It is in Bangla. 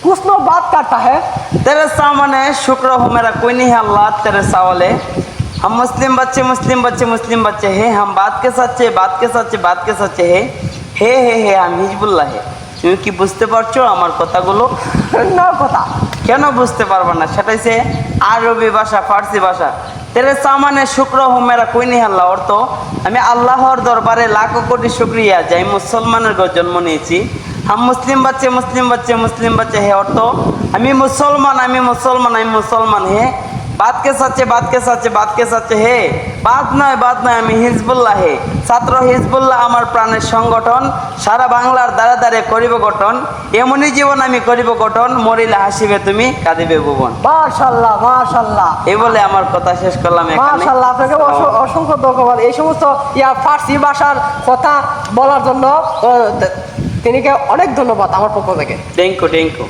कुछ नो बात करता है। तेरे सामने शुक्र हो मेरा कोई नहीं है अल्लाह तेरे सवाले। हम मुस्लिम बच्चे हैं, हम बात के सच्चे हे हम हिजबुल्लाह है। তুমি কি বুঝতে পারছো আমার কথাগুলো? ना कोता কেন বুঝতে পারবা না? সেটাই সে আরবি ভাষা, ফার্সি ভাষা। তেরে সামানে শুক্র হো মেরা কোই নেই আল্লাহ, অর্থ আমি আল্লাহর দরবারে লাখো কোটি শুকরিয়া যে আমি মুসলমানের ঘরে জন্ম নিয়েছি। हम मुस्लिम बच्चे है, অর্থ আমি মুসলমান है। बात के सच्चे है। बात नয় আমি হিজবুল্লাহ হে। ছাত্র হিজবুল্লাহ আমার প্রাণের সংগঠন। সারা বাংলার দ্বারে দ্বারে করিব গঠন। এমনই জীবন আমি করিব গঠন, মরিলে হাসিবে তুমি কাঁদিবে ভুবন। माशाल्लाह माशाल्लाह এই বলে আমার কথা শেষ করলাম এখানে। মাশাআল্লাহ, আপনাকে অসংখ্য ধন্যবাদ এই সমস্ত ফার্সি ভাষার কথা বলার জন্য। তিনিকে অনেক ধন্যবাদ আমার পক্ষ থেকে। Thank you.